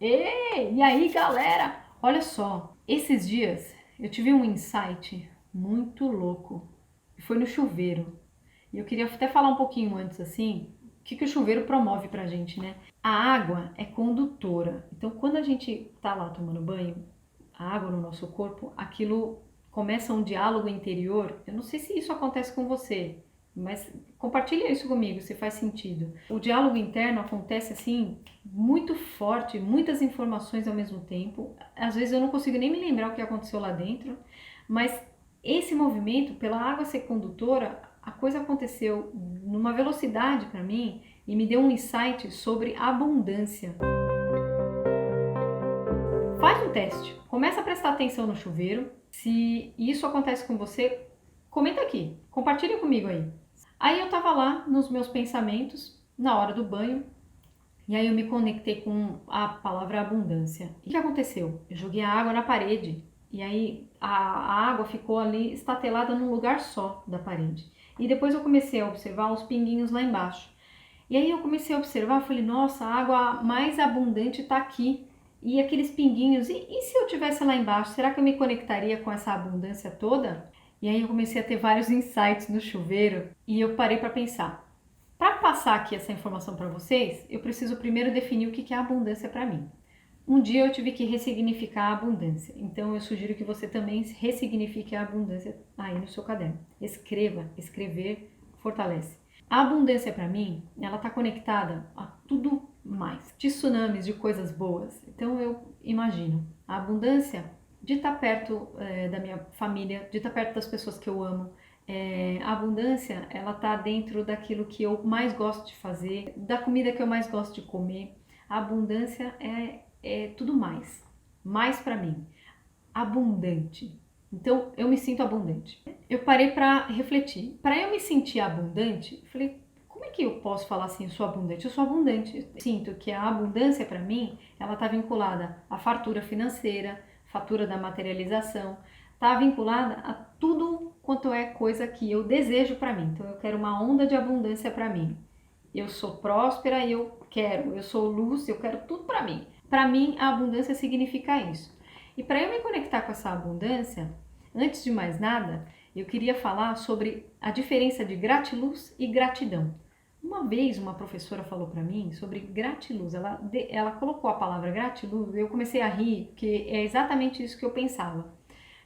E aí, galera? Olha só, esses dias eu tive um insight muito louco. Foi no chuveiro. E eu queria até falar um pouquinho antes, assim, o que o chuveiro promove pra gente, né? A água é condutora. Então, quando a gente tá lá tomando banho, a água no nosso corpo, aquilo começa um diálogo interior. Eu não sei se isso acontece com você, mas compartilha isso comigo, se faz sentido. O diálogo interno acontece assim, muito forte, muitas informações ao mesmo tempo. Às vezes eu não consigo nem me lembrar o que aconteceu lá dentro, mas esse movimento, pela água ser condutora, a coisa aconteceu numa velocidade para mim e me deu um insight sobre abundância. Faz um teste, começa a prestar atenção no chuveiro. Se isso acontece com você, comenta aqui, compartilha comigo aí. Aí eu tava lá nos meus pensamentos, na hora do banho, e aí eu me conectei com a palavra abundância. E o que aconteceu? Eu joguei a água na parede, e aí a água ficou ali estatelada num lugar só da parede. E depois eu comecei a observar os pinguinhos lá embaixo. E aí eu comecei a observar, falei, nossa, a água mais abundante está aqui. E aqueles pinguinhos, e se eu tivesse lá embaixo, será que eu me conectaria com essa abundância toda? E aí eu comecei a ter vários insights no chuveiro e eu parei para pensar. Para passar aqui essa informação para vocês, eu preciso primeiro definir o que é abundância para mim. Um dia eu tive que ressignificar a abundância, então eu sugiro que você também ressignifique a abundância aí no seu caderno. Escreva, escrever fortalece. A abundância para mim, ela está conectada a tudo mais, de tsunamis, de coisas boas. Então eu imagino a abundância de estar perto da minha família, de estar perto das pessoas que eu amo. A abundância, ela está dentro daquilo que eu mais gosto de fazer, da comida que eu mais gosto de comer. A abundância é tudo mais para mim, abundante. Então eu me sinto abundante. Eu parei para refletir. Para eu me sentir abundante, eu falei, como é que eu posso falar assim, eu sou abundante? Eu sou abundante. Eu sinto que a abundância para mim, ela está vinculada à fartura financeira, fatura da materialização, está vinculada a tudo quanto é coisa que eu desejo para mim. Então eu quero uma onda de abundância para mim. Eu sou próspera e eu sou luz, eu quero tudo para mim. Para mim, a abundância significa isso. E para eu me conectar com essa abundância, antes de mais nada, eu queria falar sobre a diferença de gratiluz e gratidão. Uma vez uma professora falou para mim sobre gratiluz, ela colocou a palavra gratiluz e eu comecei a rir, porque é exatamente isso que eu pensava.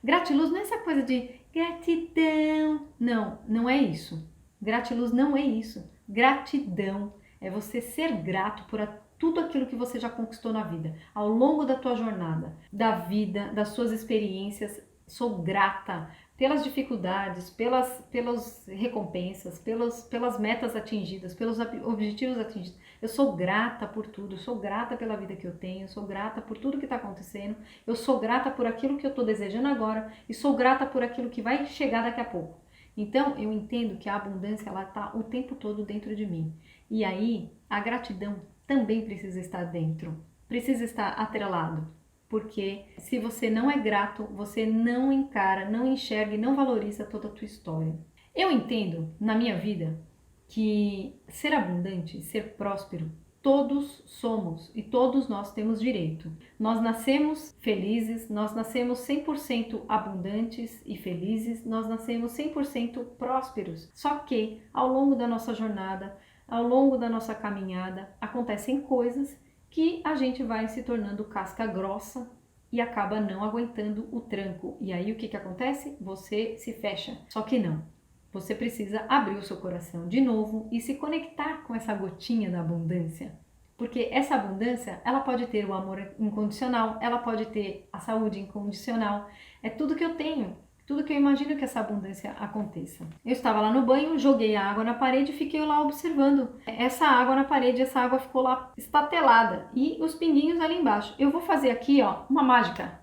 Gratiluz não é essa coisa de gratidão, não, não é isso. Gratiluz não é isso. Gratidão é você ser grato por tudo aquilo que você já conquistou na vida, ao longo da tua jornada, da vida, das suas experiências. Sou grata pelas dificuldades, pelas recompensas, pelas metas atingidas, pelos objetivos atingidos. Eu sou grata por tudo, eu sou grata pela vida que eu tenho, eu sou grata por tudo que está acontecendo, eu sou grata por aquilo que eu estou desejando agora e sou grata por aquilo que vai chegar daqui a pouco. Então, eu entendo que a abundância ela está o tempo todo dentro de mim. E aí, a gratidão também precisa estar dentro, precisa estar atrelado. Porque se você não é grato, você não encara, não enxerga e não valoriza toda a tua história. Eu entendo, na minha vida, que ser abundante, ser próspero, todos somos e todos nós temos direito. Nós nascemos felizes, nós nascemos 100% abundantes e felizes, nós nascemos 100% prósperos. Só que ao longo da nossa jornada, ao longo da nossa caminhada, acontecem coisas que a gente vai se tornando casca grossa e acaba não aguentando o tranco. E aí o que acontece? Você se fecha. Só que não. Você precisa abrir o seu coração de novo e se conectar com essa gotinha da abundância. Porque essa abundância, ela pode ter o amor incondicional, ela pode ter a saúde incondicional. É tudo que eu tenho, tudo que eu imagino que essa abundância aconteça. Eu estava lá no banho, joguei a água na parede e fiquei lá observando essa água na parede. Essa água ficou lá estatelada e os pinguinhos ali embaixo. Eu vou fazer aqui, ó, uma mágica.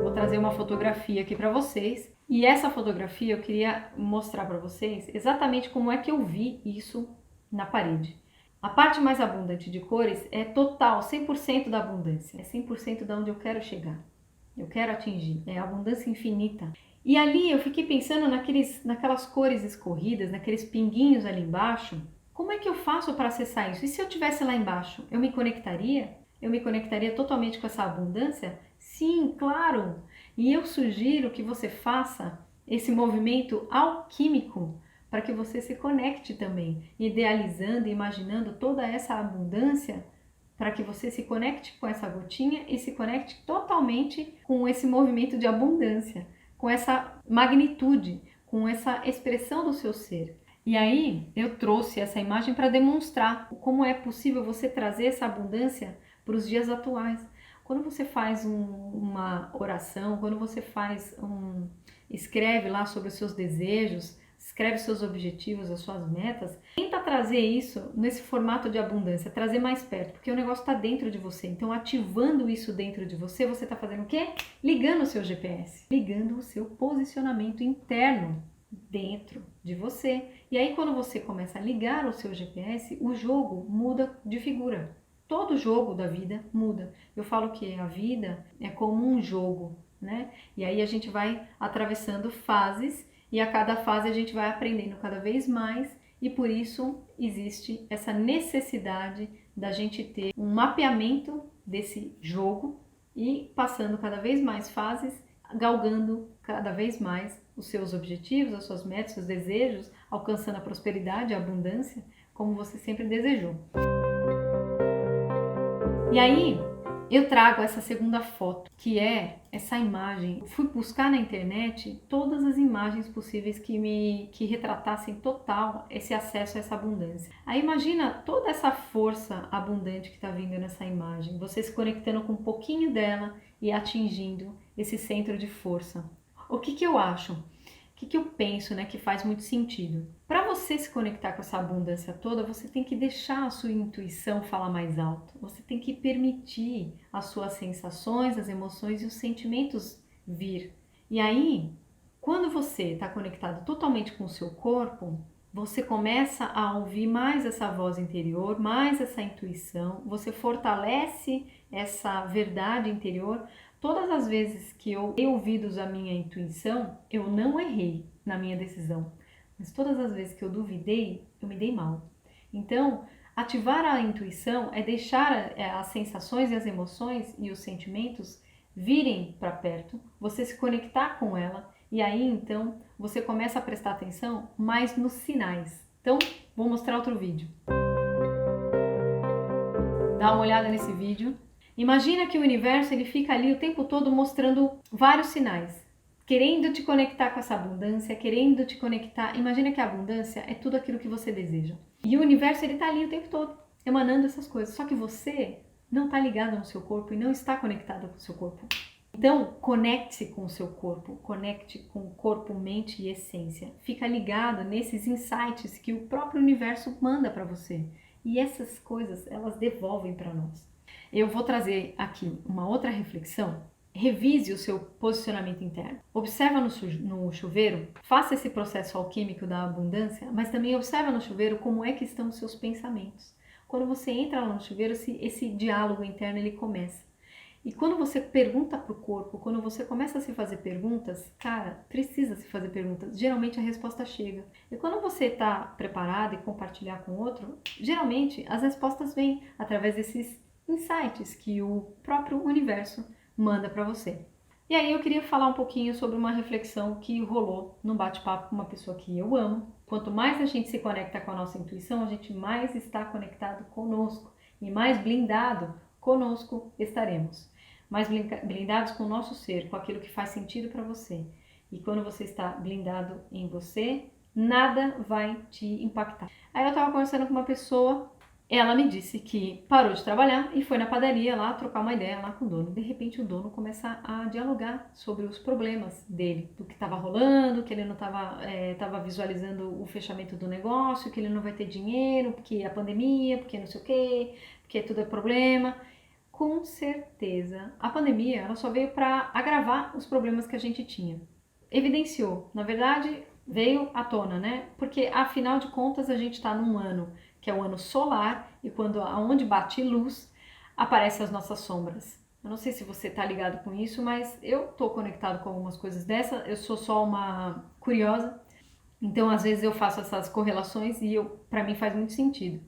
Vou trazer uma fotografia aqui para vocês. E essa fotografia eu queria mostrar para vocês exatamente como é que eu vi isso na parede. A parte mais abundante de cores é total, 100% da abundância. É 100% de onde eu quero chegar. Eu quero atingir. É a abundância infinita. E ali eu fiquei pensando naquelas cores escorridas, naqueles pinguinhos ali embaixo. Como é que eu faço para acessar isso? E se eu estivesse lá embaixo, eu me conectaria? Eu me conectaria totalmente com essa abundância? Sim, claro! E eu sugiro que você faça esse movimento alquímico para que você se conecte também, idealizando e imaginando toda essa abundância, para que você se conecte com essa gotinha e se conecte totalmente com esse movimento de abundância, com essa magnitude, com essa expressão do seu ser. E aí eu trouxe essa imagem para demonstrar como é possível você trazer essa abundância para os dias atuais. Quando você faz uma oração, quando você escreve lá sobre os seus desejos, escreve seus objetivos, as suas metas, tenta trazer isso nesse formato de abundância, trazer mais perto, porque o negócio está dentro de você. Então, ativando isso dentro de você, você está fazendo o quê? Ligando o seu GPS, ligando o seu posicionamento interno dentro de você. E aí, quando você começa a ligar o seu GPS, o jogo muda de figura. Todo jogo da vida muda. Eu falo que a vida é como um jogo, né? E aí a gente vai atravessando fases e a cada fase a gente vai aprendendo cada vez mais e por isso existe essa necessidade da gente ter um mapeamento desse jogo e passando cada vez mais fases, galgando cada vez mais os seus objetivos, as suas metas, os seus desejos, alcançando a prosperidade, a abundância, como você sempre desejou. E aí, eu trago essa segunda foto, que é essa imagem. Fui buscar na internet todas as imagens possíveis que retratassem total esse acesso a essa abundância. Aí imagina toda essa força abundante que está vindo nessa imagem, você se conectando com um pouquinho dela e atingindo esse centro de força. O que eu acho? O que eu penso, né, que faz muito sentido? Para você se conectar com essa abundância toda, você tem que deixar a sua intuição falar mais alto. Você tem que permitir as suas sensações, as emoções e os sentimentos vir. E aí, quando você está conectado totalmente com o seu corpo, você começa a ouvir mais essa voz interior, mais essa intuição, você fortalece essa verdade interior. Todas as vezes que eu dei ouvidos à minha intuição, eu não errei na minha decisão. Mas todas as vezes que eu duvidei, eu me dei mal. Então, ativar a intuição é deixar as sensações e as emoções e os sentimentos virem para perto, você se conectar com ela e aí então você começa a prestar atenção mais nos sinais. Então, vou mostrar outro vídeo. Dá uma olhada nesse vídeo. Imagina que o universo ele fica ali o tempo todo mostrando vários sinais, querendo te conectar com essa abundância, querendo te conectar. Imagina que a abundância é tudo aquilo que você deseja. E o universo ele tá ali o tempo todo, emanando essas coisas. Só que você não está ligado no seu corpo e não está conectado com o seu corpo. Então, conecte-se com o seu corpo, conecte com o corpo, mente e essência. Fica ligado nesses insights que o próprio universo manda para você. E essas coisas, elas devolvem para nós. Eu vou trazer aqui uma outra reflexão. Revise o seu posicionamento interno. Observa no chuveiro, faça esse processo alquímico da abundância, mas também observa no chuveiro como é que estão os seus pensamentos. Quando você entra lá no chuveiro, esse diálogo interno ele começa. E quando você pergunta para o corpo, quando você começa a se fazer perguntas, cara, precisa se fazer perguntas. Geralmente a resposta chega. E quando você está preparado e compartilhar com outro, geralmente as respostas vêm através desses insights que o próprio universo manda para você. E aí eu queria falar um pouquinho sobre uma reflexão que rolou no bate-papo com uma pessoa que eu amo. Quanto mais a gente se conecta com a nossa intuição, a gente mais está conectado conosco e mais blindado conosco estaremos. Mais blindados com o nosso ser, com aquilo que faz sentido para você. E quando você está blindado em você, nada vai te impactar. Aí eu estava conversando com uma pessoa, ela me disse que parou de trabalhar e foi na padaria lá trocar uma ideia lá com o dono. De repente o dono começa a dialogar sobre os problemas dele, do que estava rolando, que ele não estava visualizando o fechamento do negócio, que ele não vai ter dinheiro, porque a pandemia, porque não sei o quê, porque tudo é problema. Com certeza, a pandemia ela só veio para agravar os problemas que a gente tinha. Evidenciou, na verdade, veio à tona, né? Porque afinal de contas a gente está num ano que é o ano solar e quando aonde bate luz aparecem as nossas sombras. Eu não sei se você está ligado com isso, mas eu estou conectado com algumas coisas dessa. Eu sou só uma curiosa. Então, às vezes eu faço essas correlações e para mim faz muito sentido.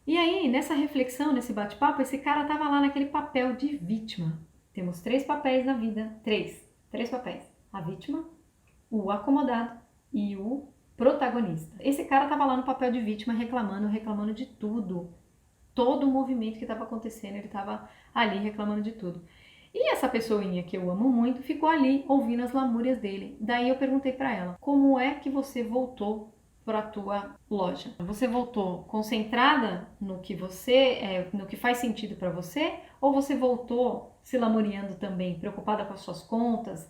E aí, nessa reflexão, nesse bate-papo, esse cara tava lá naquele papel de vítima. Temos 3 papéis na vida, três papéis. A vítima, o acomodado e o protagonista. Esse cara tava lá no papel de vítima reclamando de tudo. Todo o movimento que estava acontecendo, ele estava ali reclamando de tudo. E essa pessoinha que eu amo muito ficou ali ouvindo as lamúrias dele. Daí eu perguntei para ela: como é que você voltou para a tua loja? Você voltou concentrada no que no que faz sentido para você, ou você voltou se lamuriando também, preocupada com as suas contas?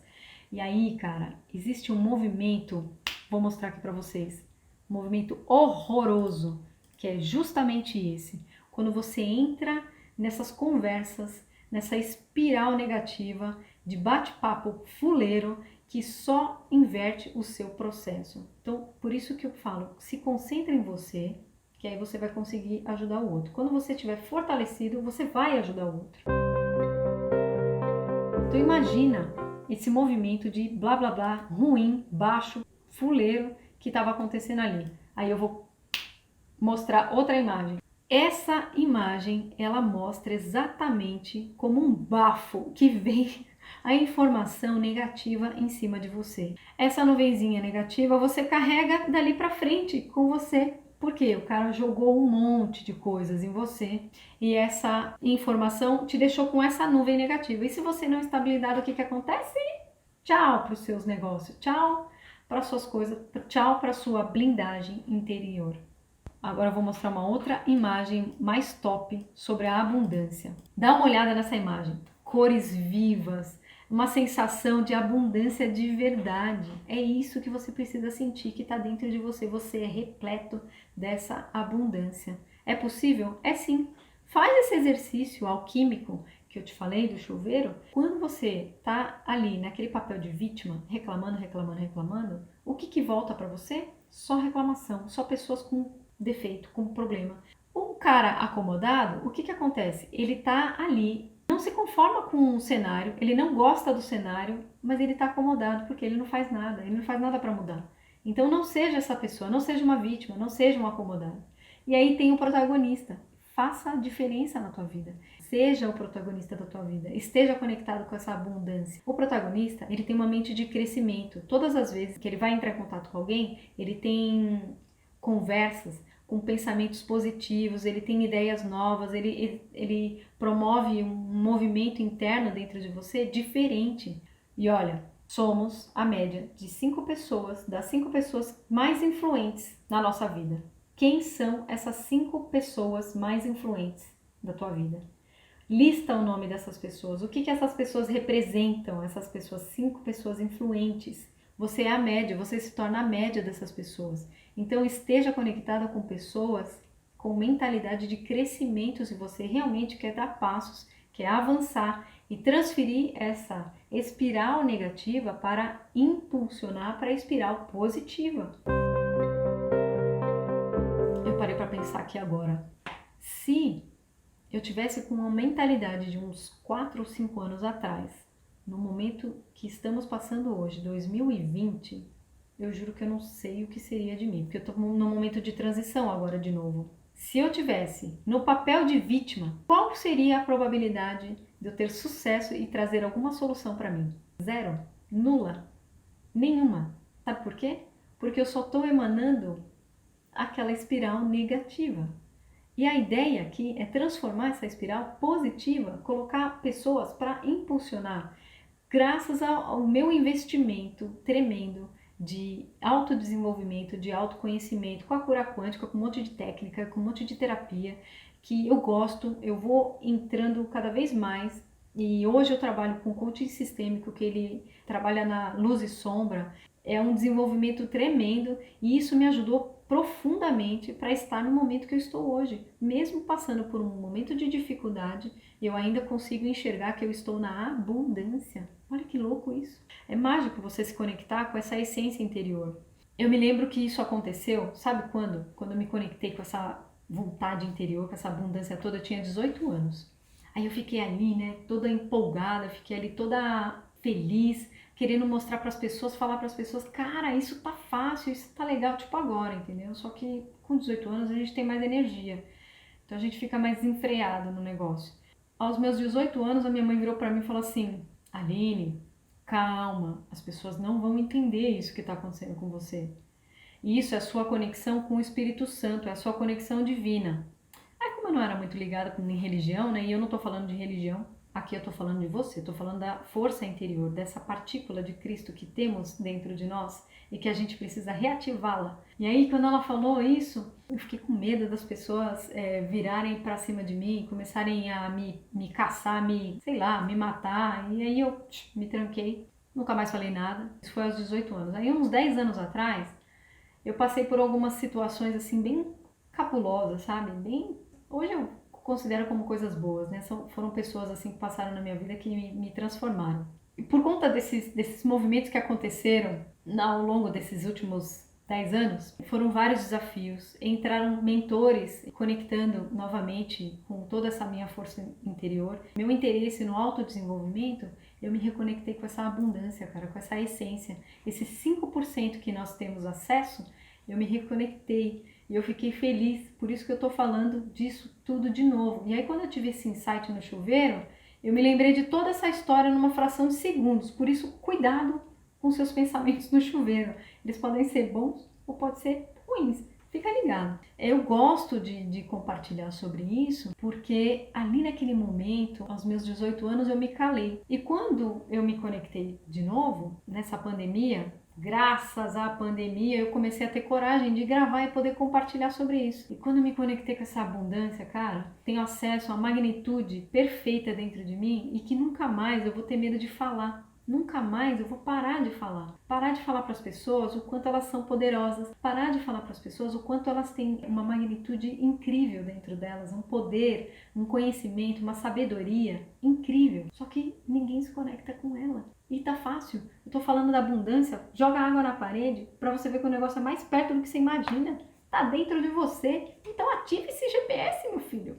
E aí, cara, existe um movimento, vou mostrar aqui para vocês, um movimento horroroso, que é justamente esse. Quando você entra nessas conversas, nessa espiral negativa de bate-papo fuleiro que só inverte o seu processo. Então, por isso que eu falo, se concentre em você, que aí você vai conseguir ajudar o outro. Quando você estiver fortalecido, você vai ajudar o outro. Então imagina esse movimento de blá blá blá, ruim, baixo, fuleiro que estava acontecendo ali. Aí eu vou mostrar outra imagem. Essa imagem, ela mostra exatamente como um bafo que vem a informação negativa em cima de você. Essa nuvenzinha negativa você carrega dali para frente com você. Porque o cara jogou um monte de coisas em você e essa informação te deixou com essa nuvem negativa. E se você não está blindado, o que acontece? Tchau para os seus negócios, tchau para suas coisas, tchau para sua blindagem interior. Agora eu vou mostrar uma outra imagem mais top sobre a abundância. Dá uma olhada nessa imagem. Cores vivas, uma sensação de abundância de verdade. É isso que você precisa sentir que está dentro de você. Você é repleto dessa abundância. É possível? É sim. Faz esse exercício alquímico que eu te falei do chuveiro. Quando você está ali naquele papel de vítima, reclamando, o que volta para você? Só reclamação, só pessoas com defeito, com problema. O cara acomodado, o que acontece? Ele tá ali, não se conforma com o cenário, ele não gosta do cenário, mas ele tá acomodado porque ele não faz nada para mudar. Então não seja essa pessoa, não seja uma vítima, não seja um acomodado. E aí tem o protagonista. Faça a diferença na tua vida. Seja o protagonista da tua vida. Esteja conectado com essa abundância. O protagonista, ele tem uma mente de crescimento. Todas as vezes que ele vai entrar em contato com alguém, ele tem conversas com pensamentos positivos, ele tem ideias novas, ele promove um movimento interno dentro de você diferente. E olha, somos a média de 5 pessoas, das 5 pessoas mais influentes na nossa vida. Quem são essas 5 pessoas mais influentes da tua vida? Lista o nome dessas pessoas. O que essas pessoas representam? Essas pessoas, 5 pessoas influentes. Você é a média, você se torna a média dessas pessoas. Então esteja conectada com pessoas com mentalidade de crescimento se você realmente quer dar passos, quer avançar e transferir essa espiral negativa para impulsionar para a espiral positiva. Eu parei para pensar aqui agora. Se eu tivesse com uma mentalidade de uns 4 ou 5 anos atrás, no momento que estamos passando hoje, 2020, eu juro que eu não sei o que seria de mim, porque eu estou num momento de transição agora de novo. Se eu tivesse no papel de vítima, qual seria a probabilidade de eu ter sucesso e trazer alguma solução para mim? 0? Nula? Nenhuma. Sabe por quê? Porque eu só estou emanando aquela espiral negativa. E a ideia aqui é transformar essa espiral positiva, colocar pessoas para impulsionar. Graças ao meu investimento tremendo de autodesenvolvimento, de autoconhecimento, com a cura quântica, com um monte de técnica, com um monte de terapia, que eu gosto, eu vou entrando cada vez mais. E hoje eu trabalho com coaching sistêmico, que ele trabalha na luz e sombra. É um desenvolvimento tremendo e isso me ajudou profundamente para estar no momento que eu estou hoje. Mesmo passando por um momento de dificuldade, eu ainda consigo enxergar que eu estou na abundância. Olha que louco isso. É mágico você se conectar com essa essência interior. Eu me lembro que isso aconteceu, sabe quando? Quando eu me conectei com essa vontade interior, com essa abundância toda, eu tinha 18 anos. Aí eu fiquei ali, né, toda empolgada, fiquei ali toda feliz, querendo mostrar para as pessoas, falar para as pessoas, cara, isso tá fácil, isso tá legal, tipo agora, entendeu? Só que com 18 anos a gente tem mais energia, então a gente fica mais desenfreado no negócio. Aos meus 18 anos, a minha mãe virou para mim e falou assim, Aline, calma, as pessoas não vão entender isso que está acontecendo com você. Isso é a sua conexão com o Espírito Santo, é a sua conexão divina. Aí como eu não era muito ligada em religião, né, e eu não tô falando de religião, aqui eu tô falando de você, tô falando da força interior, dessa partícula de Cristo que temos dentro de nós e que a gente precisa reativá-la. E aí quando ela falou isso, eu fiquei com medo das pessoas virarem pra cima de mim, começarem a me caçar, sei lá, me matar. E aí eu me tranquei, nunca mais falei nada. Isso foi aos 18 anos. Aí uns 10 anos atrás, eu passei por algumas situações assim bem cabulosas, sabe? Bem, hoje eu considero como coisas boas, né? Foram pessoas assim que passaram na minha vida que me transformaram. E por conta desses movimentos que aconteceram ao longo desses últimos 10 anos, foram vários desafios. Entraram mentores conectando novamente com toda essa minha força interior. Meu interesse no autodesenvolvimento, eu me reconectei com essa abundância, cara, com essa essência. Esses 5% que nós temos acesso, eu me reconectei e eu fiquei feliz. Por isso que eu tô falando disso tudo de novo. E aí quando eu tive esse insight no chuveiro, eu me lembrei de toda essa história numa fração de segundos. Por isso, cuidado com seus pensamentos no chuveiro. Eles podem ser bons ou podem ser ruins. Fica ligado. Eu gosto de compartilhar sobre isso porque ali naquele momento, aos meus 18 anos, eu me calei. E quando eu me conectei de novo, nessa pandemia, graças à pandemia, eu comecei a ter coragem de gravar e poder compartilhar sobre isso. E quando eu me conectei com essa abundância, cara, tenho acesso à magnitude perfeita dentro de mim e que nunca mais eu vou ter medo de falar. Nunca mais eu vou parar de falar. Parar de falar para as pessoas o quanto elas são poderosas. Parar de falar para as pessoas o quanto elas têm uma magnitude incrível dentro delas. Um poder, um conhecimento, uma sabedoria incrível. Só que ninguém se conecta com ela. E tá fácil. Eu tô falando da abundância. Joga água na parede para você ver que o negócio é mais perto do que você imagina. Tá dentro de você. Então ative esse GPS, meu filho.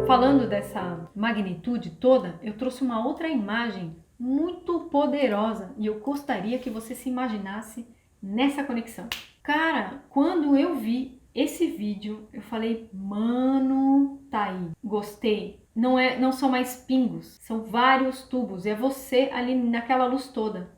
Falando dessa magnitude toda, eu trouxe uma outra imagem muito poderosa e eu gostaria que você se imaginasse nessa conexão. Cara, quando eu vi esse vídeo, eu falei, mano, tá aí, gostei. Não são mais pingos, são vários tubos, é você ali naquela luz toda.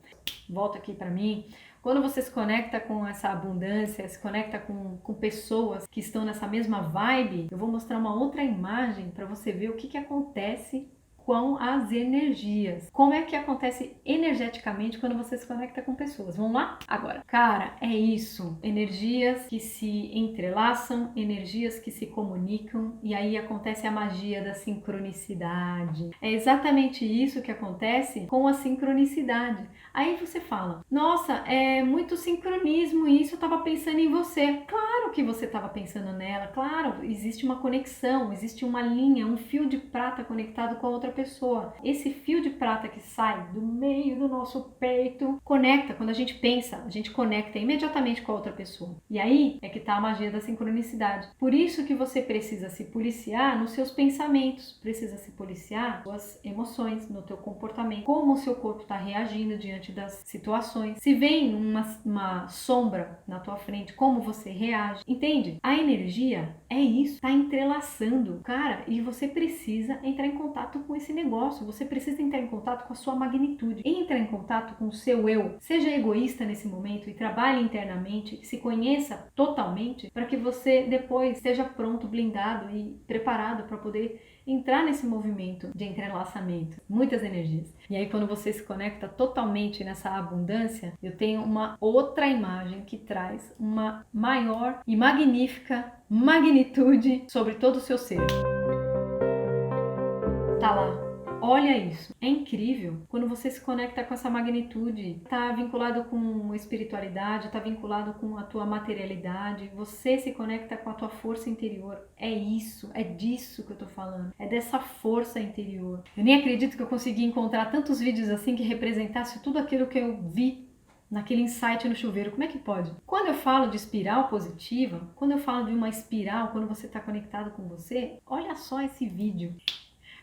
Volta aqui pra mim. Quando você se conecta com essa abundância, se conecta com pessoas que estão nessa mesma vibe, eu vou mostrar uma outra imagem para você ver o que acontece com as energias. Como é que acontece energeticamente quando você se conecta com pessoas? Vamos lá? Agora, cara, é isso. Energias que se entrelaçam, energias que se comunicam e aí acontece a magia da sincronicidade. É exatamente isso que acontece com a sincronicidade. Aí você fala, nossa, é muito sincronismo isso, eu estava pensando em você. Claro que você estava pensando nela, claro, existe uma conexão, existe uma linha, um fio de prata conectado com a outra pessoa. Esse fio de prata que sai do meio do nosso peito conecta, quando a gente pensa, a gente conecta imediatamente com a outra pessoa. E aí é que está a magia da sincronicidade. Por isso que você precisa se policiar nos seus pensamentos, precisa se policiar nas suas emoções, no teu comportamento, como o seu corpo está reagindo diante das situações. Se vem uma sombra na tua frente, como você reage. Entende? A energia é isso, tá entrelaçando, cara, e você precisa entrar em contato com esse negócio, você precisa entrar em contato com a sua magnitude. Entra em contato com o seu eu. Seja egoísta nesse momento e trabalhe internamente, se conheça totalmente para que você depois esteja pronto, blindado e preparado para poder entrar nesse movimento de entrelaçamento, muitas energias. E aí quando você se conecta totalmente nessa abundância, eu tenho uma outra imagem que traz uma maior e magnífica magnitude sobre todo o seu ser. Tá lá. Olha isso, é incrível quando você se conecta com essa magnitude, está vinculado com espiritualidade, está vinculado com a tua materialidade, você se conecta com a tua força interior. É isso, é disso que eu tô falando, é dessa força interior. Eu nem acredito que eu consegui encontrar tantos vídeos assim que representasse tudo aquilo que eu vi naquele insight no chuveiro. Como é que pode? Quando eu falo de espiral positiva, quando eu falo de uma espiral, quando você está conectado com você, olha só esse vídeo.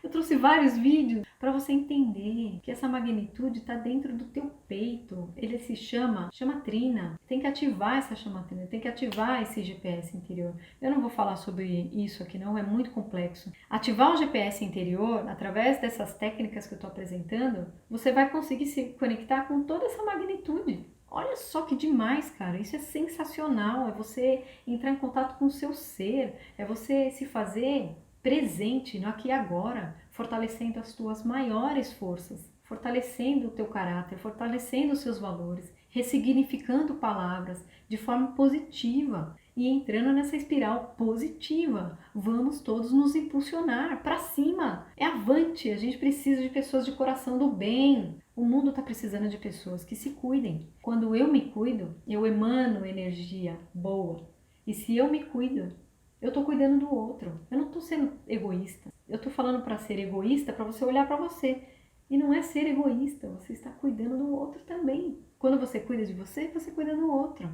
Eu trouxe vários vídeos para você entender que essa magnitude está dentro do teu peito. Ele se chama chamatrina. Tem que ativar essa chamatrina, tem que ativar esse GPS interior. Eu não vou falar sobre isso aqui não, é muito complexo. Ativar o GPS interior, através dessas técnicas que eu estou apresentando, você vai conseguir se conectar com toda essa magnitude. Olha só que demais, cara. Isso é sensacional. É você entrar em contato com o seu ser. É você se fazer presente no aqui e agora, fortalecendo as tuas maiores forças, fortalecendo o teu caráter, fortalecendo os seus valores, ressignificando palavras de forma positiva e entrando nessa espiral positiva. Vamos todos nos impulsionar para cima. É avante. A gente precisa de pessoas de coração do bem. O mundo está precisando de pessoas que se cuidem. Quando eu me cuido, eu emano energia boa. E se eu me cuido, eu estou cuidando do outro. Eu não estou sendo egoísta. Eu estou falando para ser egoísta, para você olhar para você. E não é ser egoísta, você está cuidando do outro também. Quando você cuida de você, você cuida do outro.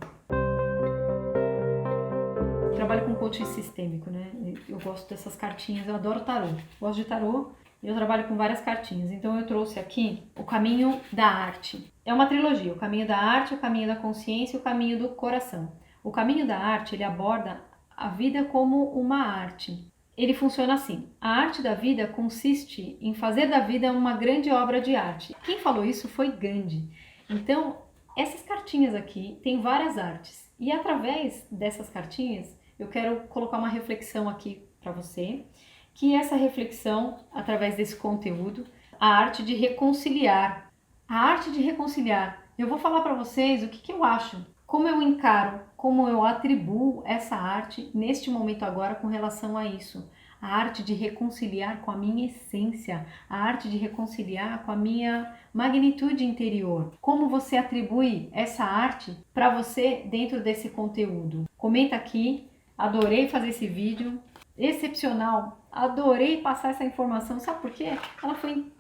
Eu trabalho com coaching sistêmico, né? Eu gosto dessas cartinhas, eu adoro tarô. Gosto de tarô. E eu trabalho com várias cartinhas, então eu trouxe aqui o caminho da arte. É uma trilogia, o caminho da arte, o caminho da consciência e o caminho do coração. O caminho da arte, ele aborda a vida como uma arte. Ele funciona assim, a arte da vida consiste em fazer da vida uma grande obra de arte. Quem falou isso foi Gandhi. Então, essas cartinhas aqui têm várias artes. E através dessas cartinhas, eu quero colocar uma reflexão aqui para você, que essa reflexão, através desse conteúdo, a arte de reconciliar. A arte de reconciliar. Eu vou falar para vocês o que eu acho, como eu encaro, como eu atribuo essa arte neste momento agora com relação a isso. A arte de reconciliar com a minha essência, a arte de reconciliar com a minha magnitude interior. Como você atribui essa arte para você dentro desse conteúdo? Comenta aqui, adorei fazer esse vídeo. Excepcional, adorei passar essa informação, sabe por quê? Ela foi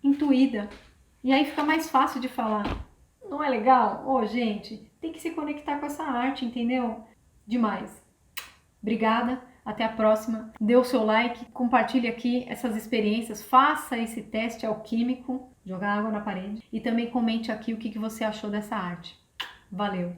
intuída e aí fica mais fácil de falar. Não é legal? Ô, gente, tem que se conectar com essa arte, entendeu? Demais. Obrigada, até a próxima. Dê o seu like, compartilhe aqui essas experiências, faça esse teste alquímico, jogar água na parede e também comente aqui o que você achou dessa arte. Valeu!